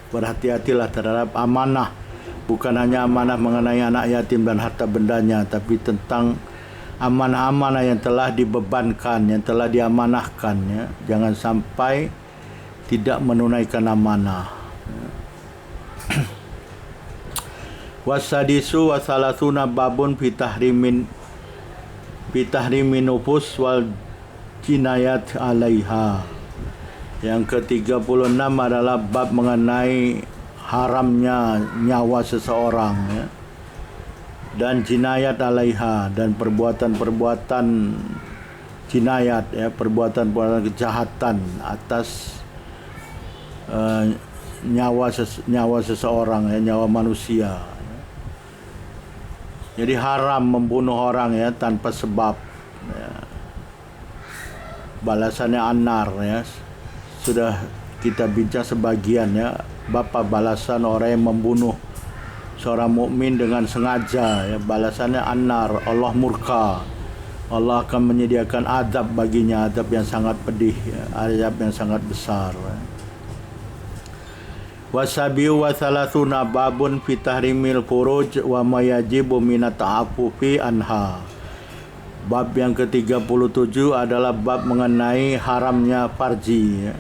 berhati-hatilah terhadap amanah, bukan hanya amanah mengenai anak yatim dan harta bendanya, tapi tentang amanah-amanah yang telah dibebankan, yang telah diamanahkan, ya. Jangan sampai tidak menunaikan amanah. Wasadisu wasalasuna babun fitahrimin nufus wal jinayat alaiha. Yang ke-36 adalah bab mengenai haramnya nyawa seseorang, ya, dan jinayat alaiha, dan perbuatan-perbuatan jinayat, ya, perbuatan-perbuatan kejahatan atas nyawa seseorang, ya, nyawa manusia. Jadi haram membunuh orang, ya, tanpa sebab, ya. Balasannya anar, ya. Sudah kita bincang sebagian, ya, bapa balasan orang yang membunuh seorang mukmin dengan sengaja, ya, balasannya anar, Allah murka. Allah akan menyediakan azab baginya, azab yang sangat pedih, ya, azab yang sangat besar, ya. Wasabiu wa thalathuna babun fi tahrimil furuj wa ma yajibu minat ta'affufi anha. Bab yang ke-37 adalah bab mengenai haramnya farji, ya.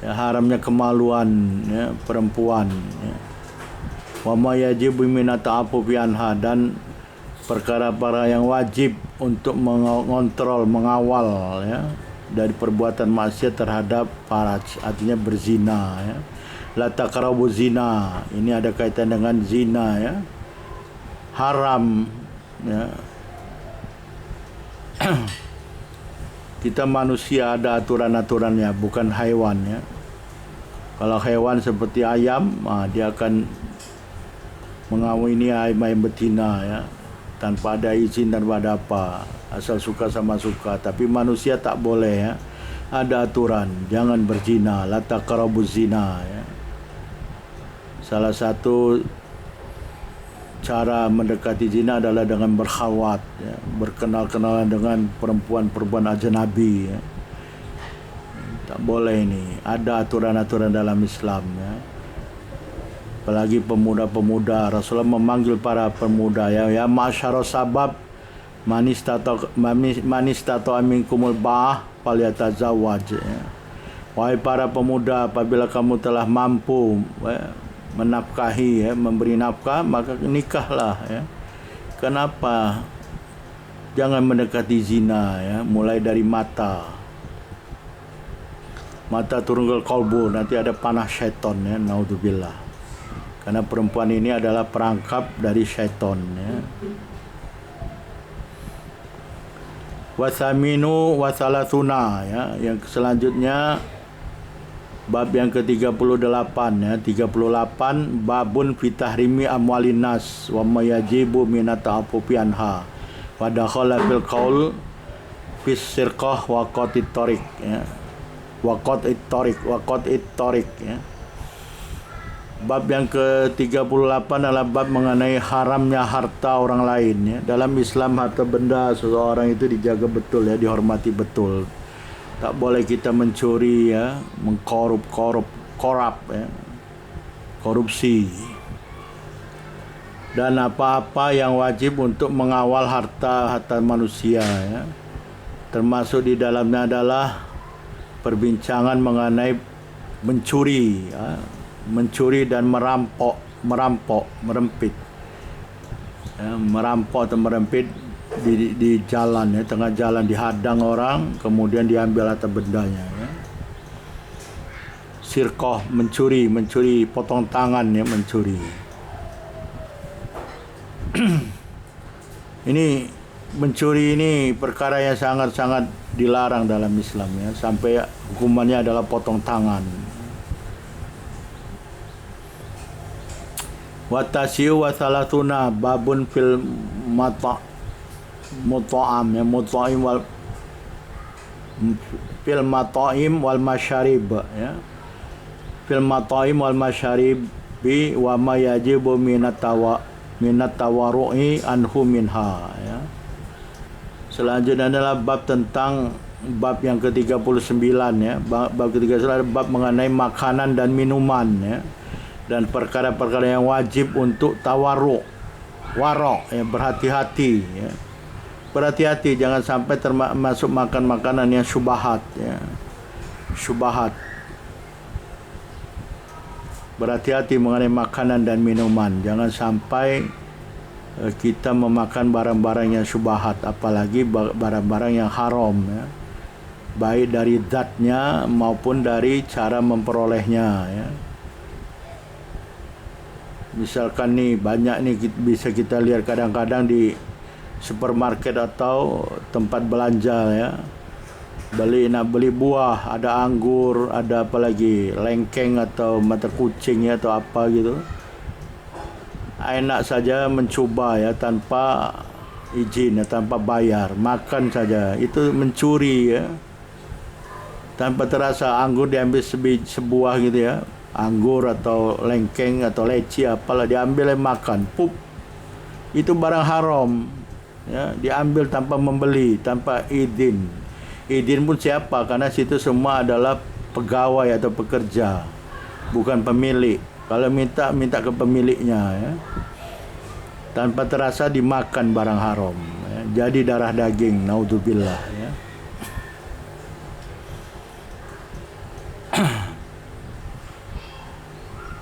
Ya, haramnya kemaluan, ya, perempuan, ya. Wa ma yajibu minat ta'affufi anha, dan perkara-perkara yang wajib untuk mengontrol, mengawal, ya, dari perbuatan maksiat terhadap faraj, artinya berzina, ya. La taqrabu zina, ini ada kaitan dengan zina, ya. Haram, ya. Kita manusia ada aturan-aturannya, bukan hewan, ya. Kalau hewan seperti ayam, dia akan mengawini ayam betina, ya, tanpa ada izin, tanpa ada apa, asal suka sama suka. Tapi manusia tak boleh, ya. Ada aturan, jangan berzina, la taqrabu zina, ya. Salah satu cara mendekati zina adalah dengan berkhawat, ya, berkenal-kenalan dengan perempuan-perempuan ajnabi, ya. Tak boleh ini. Ada aturan-aturan dalam Islam, ya. Apalagi pemuda-pemuda, Rasulullah memanggil para pemuda, ya ma'syara sabab manistata minkumul ba'ah falyatazawwaj, ya. Wahai para pemuda, apabila kamu telah mampu, ya, menafkahi, ya, memberi nafkah, maka nikahlah, ya. Kenapa? Jangan mendekati zina, ya, mulai dari mata turun ke kalbu, nanti ada panah syaitan, ya, naudzubillah. Karena perempuan ini adalah perangkap dari syaitan, ya. Wasaminu wasalasuna, ya, yang selanjutnya bab yang ke-38, ya, 38 babun fi tahrimi amwalin nas wa ma yajibu minat ta'affufi anha wa dakhala fil qaul fis sirqah wa qatit tariq, ya, wa qatit tariq, ya. Bab yang ke-38 adalah bab mengenai haramnya harta orang lain, ya. Dalam Islam harta benda seseorang itu dijaga betul, ya, dihormati betul. Tak boleh kita mencuri, ya, korupsi. Dan apa-apa yang wajib untuk mengawal harta manusia, ya. Termasuk di dalamnya adalah perbincangan mengenai mencuri, ya. Mencuri dan merempit, ya, merampok atau merempit di jalan, ya, tengah jalan dihadang orang, kemudian diambil harta bendanya, ya. Sirqah, mencuri, potong tangan, ya, mencuri. Ini mencuri ini perkara yang sangat-sangat dilarang dalam Islam, ya, sampai hukumannya adalah potong tangan. Watasiu wa salatuna babun fil mut'am, ya, mut'im wal fil mat'im wal masyarib, ya. Fil mat'im wal masyarib bi wa ma yajibu minat tawarru'i anhu minha, ya. Selanjutnya adalah bab tentang bab yang ke-39, ya. Bab ke-39 adalah bab mengenai makanan dan minuman, ya. dan perkara-perkara yang wajib untuk tawaruk, warok, ya, berhati-hati, ya. Berhati-hati jangan sampai termasuk makan makanan yang syubhat, ya. Syubhat. Berhati-hati mengenai makanan dan minuman. Jangan sampai kita memakan barang-barang yang syubhat, apalagi barang-barang yang haram, ya. Baik dari zatnya maupun dari cara memperolehnya, ya. Misalkan nih banyak nih bisa kita lihat kadang-kadang di supermarket atau tempat belanja, ya. Nak beli buah, ada anggur, ada apa lagi, lengkeng atau mata kucing, ya, atau apa gitu. Enak saja mencoba, ya, tanpa izin, ya, tanpa bayar, makan saja. Itu mencuri, ya. Tanpa terasa anggur diambil sebuah gitu, ya. Anggur atau lengkeng atau leci apalah diambil dan makan, pup. Itu barang haram, ya, diambil tanpa membeli, tanpa izin. Izin pun siapa? Karena situ semua adalah pegawai atau pekerja, bukan pemilik. Kalau minta ke pemiliknya, ya. Tanpa terasa dimakan barang haram, ya. Jadi darah daging, naudzubillah, ya.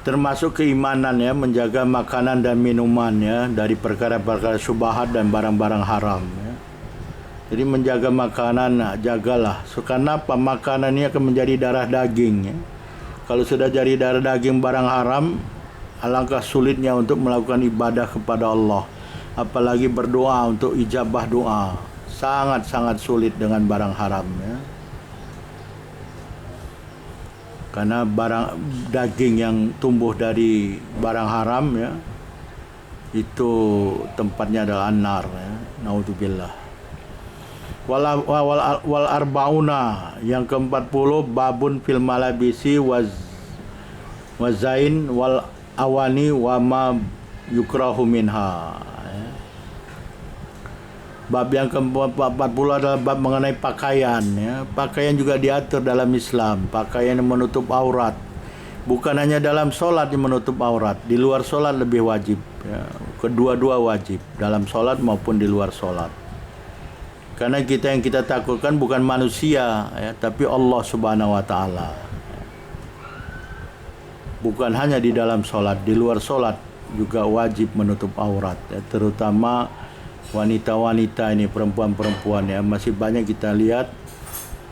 Termasuk keimanan, ya, menjaga makanan dan minuman, ya, dari perkara-perkara syubhat dan barang-barang haram, ya. Jadi menjaga makanan, jagalah. Karena apa? Makanan ini akan menjadi darah daging, ya. Kalau sudah jadi darah daging barang haram, alangkah sulitnya untuk melakukan ibadah kepada Allah. Apalagi berdoa untuk ijabah doa. Sangat-sangat sulit dengan barang haram, ya. Karena barang daging yang tumbuh dari barang haram, ya, itu tempatnya adalah an-nar, ya. Naudzubillah. Wal arbauna, yang ke-40, babun fil malabisi wazain wal awani wa ma yukrahu minha. Bab yang ke-40 adalah bab mengenai pakaian, ya. Pakaian juga diatur dalam Islam. Pakaian yang menutup aurat. Bukan hanya dalam solat yang menutup aurat. Di luar solat lebih wajib, ya. Kedua-dua wajib. Dalam solat maupun di luar solat. Karena yang kita takutkan bukan manusia, ya, tapi Allah Subhanahu wa Ta'ala. Bukan hanya di dalam solat. Di luar solat juga wajib menutup aurat, ya. Terutama wanita-wanita ini, perempuan-perempuan, ya, masih banyak kita lihat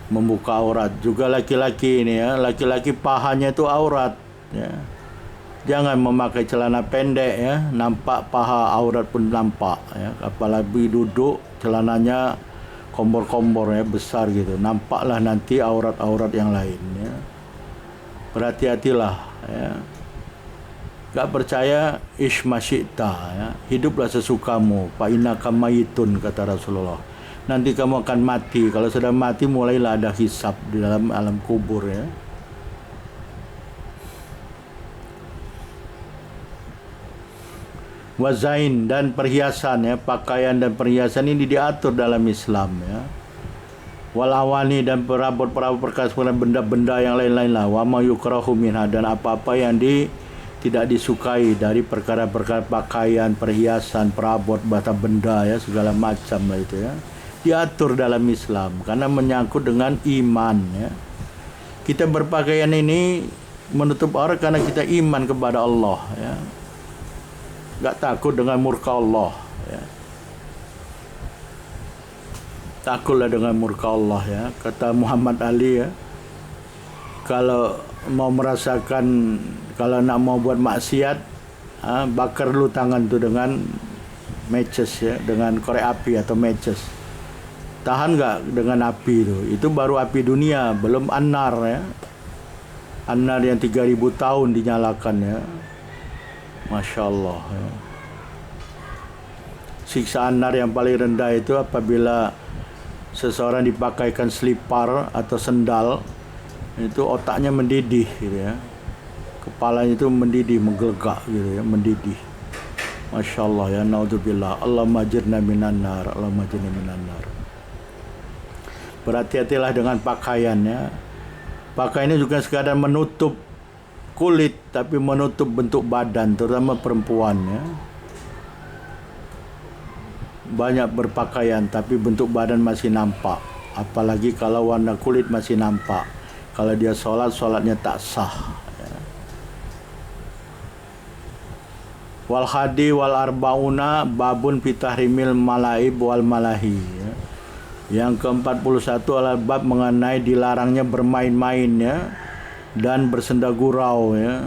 membuka aurat. Juga laki-laki ini, ya, laki-laki pahanya itu aurat, ya. Jangan memakai celana pendek, ya, nampak paha, aurat pun nampak, ya. Apalagi duduk celananya kombor-kombor, ya, besar gitu, nampaklah nanti aurat-aurat yang lain, ya. Berhati-hatilah, ya. Gak percaya, ismasyikta, ya. Hiduplah sesukamu, fa innaka mayitun, kata Rasulullah. Nanti kamu akan mati. Kalau sudah mati mulailah ada hisab di dalam alam kubur, ya. Wazain, dan perhiasan, ya. Pakaian dan perhiasan ini diatur dalam Islam, ya. Walawani, dan perabot-perabot perkara benda-benda yang lain-lain lah. Wa ma yukrahu minha, dan apa-apa yang tidak disukai dari perkara-perkara pakaian, perhiasan, perabot, bata benda, ya, segala macam lah itu, ya. Diatur dalam Islam karena menyangkut dengan iman, ya. Kita berpakaian ini menutup aurat karena kita iman kepada Allah, ya. Gak takut dengan murka Allah, ya. Takutlah dengan murka Allah, ya. Kata Muhammad Ali, ya, kalau mau merasakan, kalau nak mau buat maksiat, bakar dulu tangan tu dengan matches, ya, dengan korek api atau matches. Tahan enggak dengan api itu? Itu baru api dunia, belum an-nar, ya. An-nar yang 3000 tahun dinyalakan, ya. Masya Allah, ya. Siksaan nar yang paling rendah itu apabila seseorang dipakaikan selipar atau sendal, itu otaknya mendidih, gitu, ya. Kepalanya itu mendidih, menggelegak, gitu, ya, mendidih. Masya Allah, ya, naudzubillah. Allahumma ajirna minan nar, Allahumma ajirna minan nar. Berhati-hatilah dengan pakaian, ya. Pakaian ini juga sekadar menutup kulit tapi menutup bentuk badan, terutama perempuan ya. Banyak berpakaian tapi bentuk badan masih nampak. Apalagi kalau warna kulit masih nampak. Kalau dia solat, solatnya tak sah ya. Wal hadi wal arbauna babun fitahrimil malaib wal malahi ya. Yang ke-41 adalah bab mengenai dilarangnya bermain-main ya, dan bersenda gurau ya.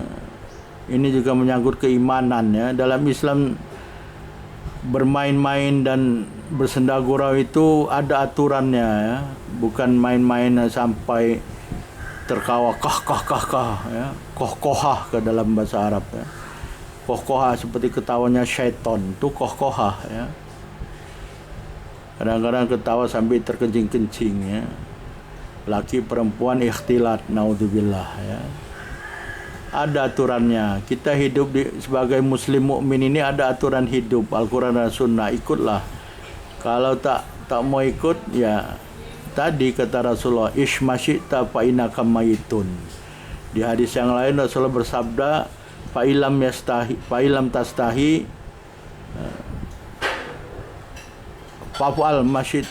Ini juga menyangkut keimanan ya. Dalam Islam bermain-main dan bersenda gurau itu ada aturannya ya. Bukan main-main sampai terkawa kah ya. Kohkohah ke dalam bahasa Arab ya. Kohkohah seperti ketawanya syaitan, itu kohkohah ya. Kadang-kadang ketawa sambil terkencing-kencing ya. Laki perempuan ikhtilat, naudzubillah ya. Ada aturannya. Kita hidup sebagai muslim mukmin ini ada aturan hidup, Al-Quran dan Sunnah, ikutlah. Kalau tak mau ikut ya tadi kata Rasulullah, ishmasyita fa innaka mayitun. Di hadis yang lain Rasulullah bersabda, fa ilam tastahi fa'al masyid.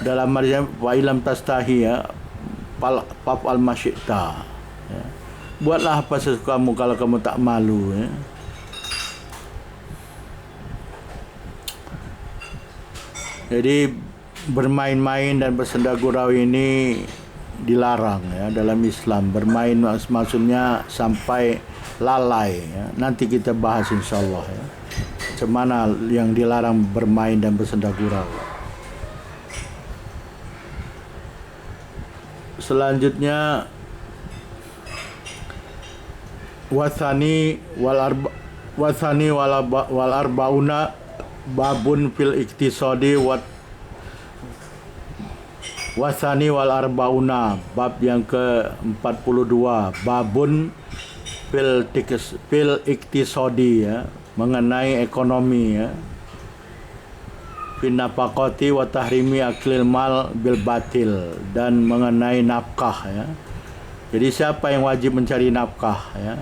Dalam artinya wa ilam tastahi ya, fa'al masyidta ya. Buatlah apa sesukamu kalau kamu tak malu ya. Jadi bermain-main dan bersenda gurau ini dilarang ya dalam Islam. Bermain maksudnya sampai lalai ya. Nanti kita bahas insyaallah ya. Macam mana yang dilarang bermain dan bersenda gurau. Selanjutnya wasani wal arbauna babun fil iktisadi wasani wal arbauna, bab yang ke-42, babun fil iktisadi ya, mengenai ekonomi ya. Finapakoti wa tahrimi aklil mal bil batil, dan mengenai nafkah ya. Jadi siapa yang wajib mencari nafkah ya?